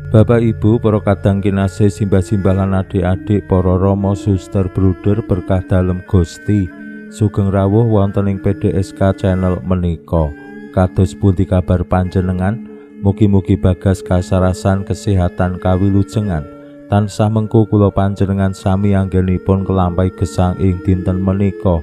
Bapak Ibu, para kadang kinasih, simbah-simbah lan adik-adik, para rama suster bruder berkah dalem Gusti, sugeng rawuh wonten ing PDSK channel menika. Kados pundi kabar panjenengan? Mugi-mugi bagas kasarasan kesehatan kawilujengan tansah mengku kula panjenengan sami anggenipun kelampahi gesang ing dinten menika,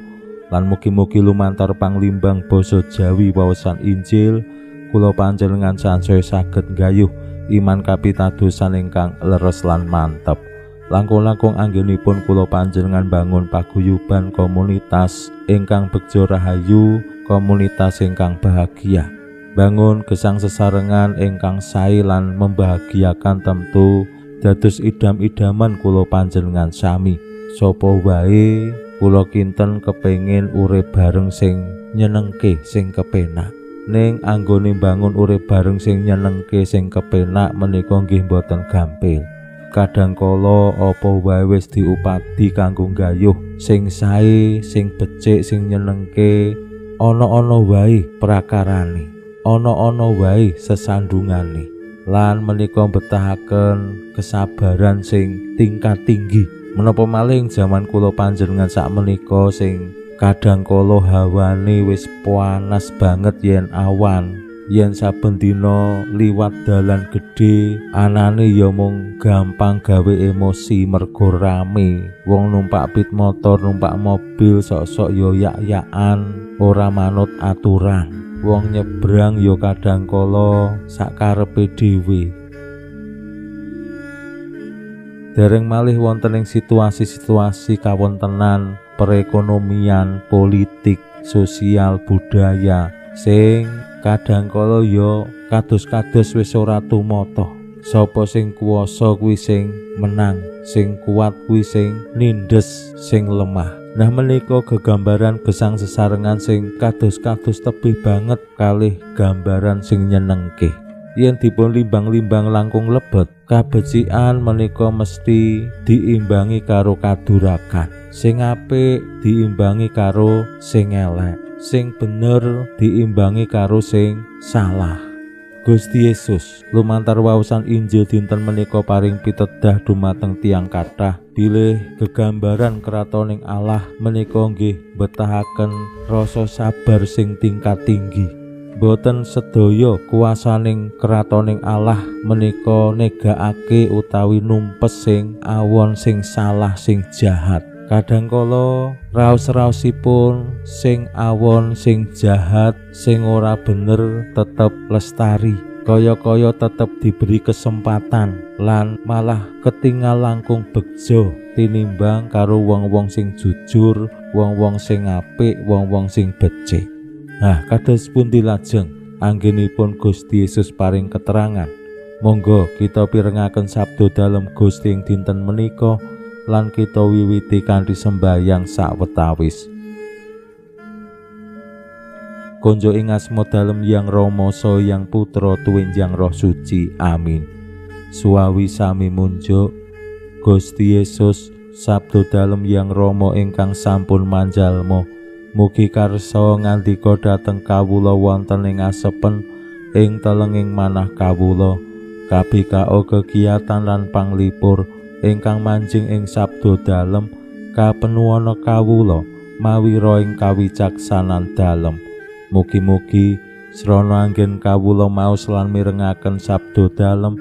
lan mugi-mugi lumantar panglimbang basa Jawi waosan Injil kula panjenengan sansaya saged nggayuh iman kapitadosan ingkang leres lan mantep. Langkung-langkung anggenipun kula panjenengan bangun paguyuban komunitas ingkang begja rahayu, komunitas ingkang bahagia, bangun gesang sesarengan ingkang sae lan membahagiakan tentu dados idam-idaman kula panjenengan sami. Sapa wae kula kinten kepengin urip bareng sing nyenengke, sing kepenak. Ning anggone bangun urip bareng sing nyenengke, sing kepenak menika nggih boten gampil. Kadangkala apa wae wis diupadi kanggo nggayuh sing sae, sing becik, sing nyenengke, ana-ana wae prakarane, ana-ana wae sesandungane, lan menika betahaken kesabaran sing tingkat tinggi. Menapa malih jaman kula panjenengan sakmenika sing kadangkala hawane wis panas banget yen awan, yen saben dina liwat dalan gedhe anane ya mung gampang gawe emosi mergo rame, wong numpak pit motor, numpak mobil sok-sok ya yak-yakan ora manut aturan, wong nyebrang ya kadangkala sakarepe dhewe. Dereng malih wonten ing situasi-situasi kawontenan perekonomian, politik, sosial, budaya sing kadangkala ya kados-kados wis ora tumata. Sapa sing kuwasa kuwi sing menang, sing kuat kuwi sing nindes sing lemah. Nah menika gegambaran gesang sesarengan sing kados-kados tebih banget kalih gambaran sing nyenengke. Yen dipun limbang-limbang langkung lebet, kabecikan menika mesti diimbangi karo kadurakan. Sing apik diimbangi karo sing elek, sing bener diimbangi karo sing salah. Gusti Yesus lumantar waosan Injil dinten menika paring pitedah dumateng tiyang kathah bilih gegambaran kratoning Allah menika nggih betahaken rasa sabar sing tingkat tinggi. Boten sedaya kuasaning kratoning Allah menika negakake utawi numpes sing awon, sing salah, sing jahat. Kadangkala raos-raosipun sing awon, sing jahat, sing ora bener tetep lestari, kaya-kaya tetep diberi kesempatan lan malah ketinggal langkung begja tinimbang karo wong-wong sing jujur, wong-wong sing apik, wong-wong sing becik. Nah, kados pundi lajeng anggenipun Gusti Yesus paring keterangan. Monggo kita pirengaken sabda dalem Gusti ing dinten menika lan kita wiwiti kanthi sembahyang sawetawis. Konjo ing asma dalem Yang Rama saha Yang Putra tuwinjang Roh Suci. Amin. Suawi sami munjuk Gusti Yesus sabda dalem Yang Rama ingkang sampun manjalma, mugi karsa ngandika dhateng kawula wonten ing asepen ing telenging manah kawula, kabikao kegiatan lan panglipur ingkang manjing ing sabda dalem kapenuwana kawula mawi roing kawicaksanan dalem. Mugi-mugi srana anggen kawula maos lan mirengaken sabda dalem,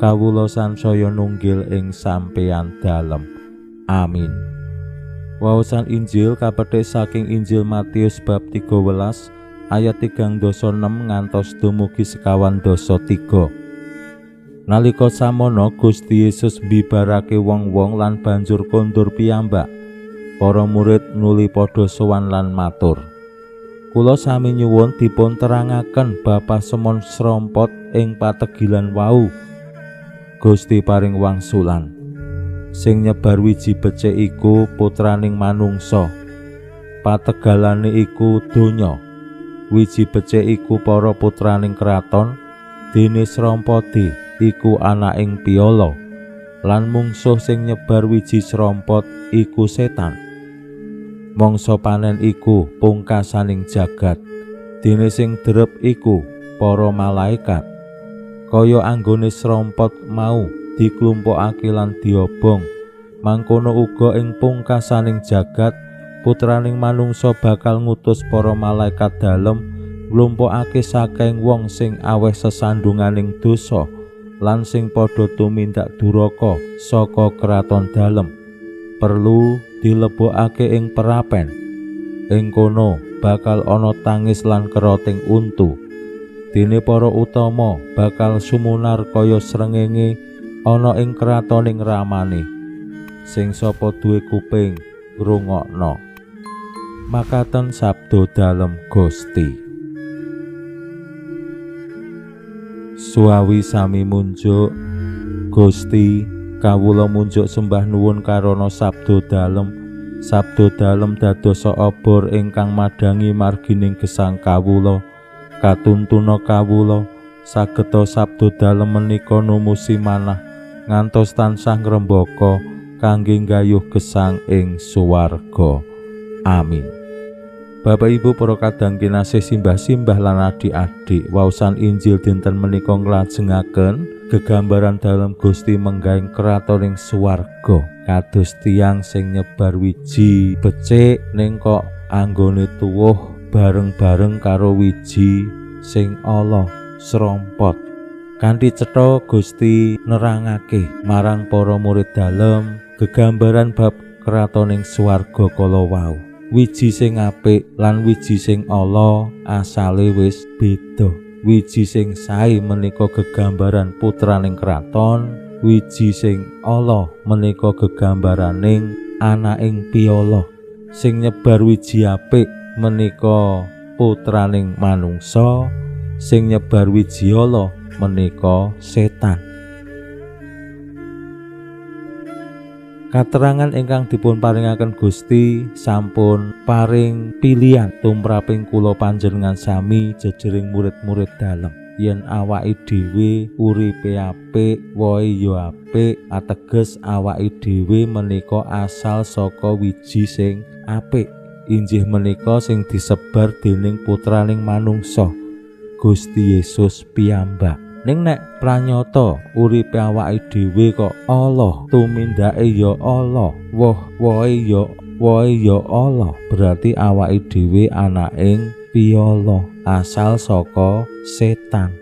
kawula sansaya nunggil ing sampeyan dalem. Amin. Waosan Injil kapetik saking Injil Matius bab 13 ayat 36 ngantos dumugi 51. Nalika samono Gusti Yesus mbibarake wong-wong lan banjur kondur piyambak. Para murid nuli padha sowan lan matur, "Kula sami nyuwun dipun terangaken bapa semon srompot ing pategilan wau." Gusti paring wangsulan, Sing nyebar wiji becik iku putraning manungsa. Pategalane iku donya. Wiji becik iku para putraning kraton. Dene srompode iku anaking piyala. Lan mungsuh sing nyebar wiji srompot iku setan. Mangsa panen iku pungkasaning jagat. Dene sing drep iku para malaikat. Kaya anggone srompot mau diklumpukake lan diobong, mangkono uga ing pungkasaning jagat putraning manungsa bakal ngutus para malaikat dalem nglumpukake saking wong sing aweh sesandunganing dosa lan sing padha tumindak duraka saka kraton dalem. Perlu dilebokake ing perapen. Ing kono bakal ana tangis lan keroting untu. Dene para utama bakal sumunar kaya srengenge ana ing kratoning ramane. Sing sapa duwe kuping ngrungokno. Makaten sabda dalem Gusti. Suawi sami munjuk Gusti, kawula munjuk sembah nuwun karana sabda dalem. Sabda dalem dadosa obor ingkang madangi margining gesang kawula. Katuntuna kawula sageta sabda dalem menika numusi manah ngantos tansah ngrembaka kangge nggayuh gesang ing suwarga. Amin. Bapak Ibu para kadang kinasih simbah-simbah lan adik-adik, waosan Injil dinten menika nglajengaken gegambaran dalem Gusti menggaing kratoning suwarga kados tiyang sing nyebar wiji becik ning kok anggone tuwuh bareng-bareng karo wiji sing ala srompot. Kanthi cetha Gusti nerangake marang para murid dalem gegambaran bab kratoning swarga kala wau. Wiji sing apik lan wiji sing ala asale wis beda. Wiji sing sae menika gegambaran putraning kraton, wiji sing ala menika gegambaraning anaking piyala. Sing nyebar wiji apik menika putraning manungsa, sing nyebar wiji ala menika setan. Katerangan ingkang dipun paringaken Gusti sampun paring pilihan tumraping kula panjenengan sami jejering murid-murid dalem. Yen awake dhewe uripe apik, wohe ya apik, ateges awake dhewe menika asal saka wiji sing apik. Injih menika sing disebar dening putraning manungsa, Gusti Yesus piyambak. Ning nek pranyata uripe awake dhewe kok Allah, tumindake ya Allah, wohe ya Allah, berarti awake dhewe anaking piyala asal saka setan.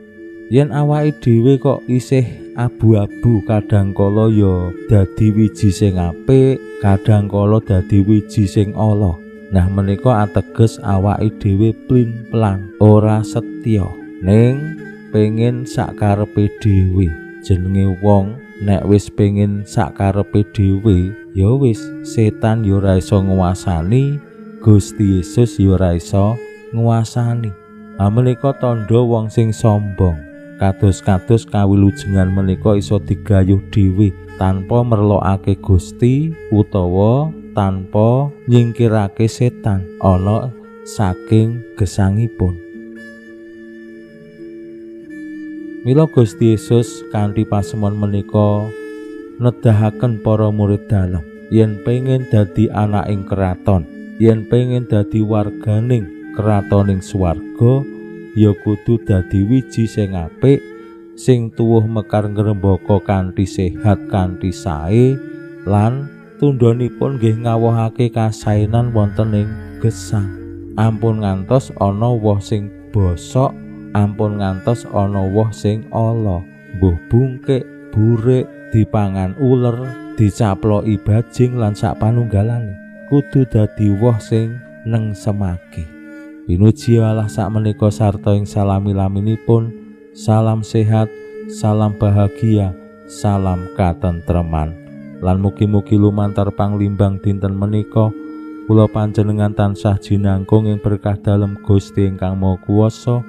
Yen awake dhewe kok isih abu-abu, kadangkala ya dadi wiji sing apik, kadangkala dadi wiji sing ala. Nah menika ateges awake dhewe plin-plan ora setya ning pengen sakarepe dhewe. Jenenge wong nek wis pengen sakarepe dhewe ya wis, setan ya ora iso nguasani, Gusti Yesus ya ora iso nguasani. Menika tandha wong sing sombong. Kados-kados kawilujengan menika iso digayuh dhewe tanpa merlokake Gusti utawa tanpa nyingkirake setan ana saking gesangipun. Mila Gusti Yesus kanthi pasemon menika nedahaken para murid dalem yen pengen dadi anaking kraton, yen pengen dadi warganing kratoning swarga, ya kudu dadi wiji sing apik, sing tuwuh mekar ngrembaka kanthi sehat kanthi sae lan tundhonipun nggih ngawuhake kasaenan wonten ing gesang. Ampun ngantos ana woh sing bosok, ampun ngantos ana woh sing ala, mbuh bungkik, burik, dipangan uler, dicaploki bajing lan sapanunggalane. Kudu dadi woh sing nengsemake. Pinuji Allah sakmenika sarta ing salami-laminipun. Salam sehat, salam bahagia, salam katentreman. Lan mugi-mugi lumantar panglimbang dinten menika kula panjenengan tansah jinangkung ing berkah dalem Gusti ingkang Maha Kuwasa,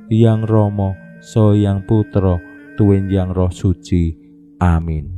Hyang Rama saha Hyang Putra tuwin Hyang Roh Suci. Amin.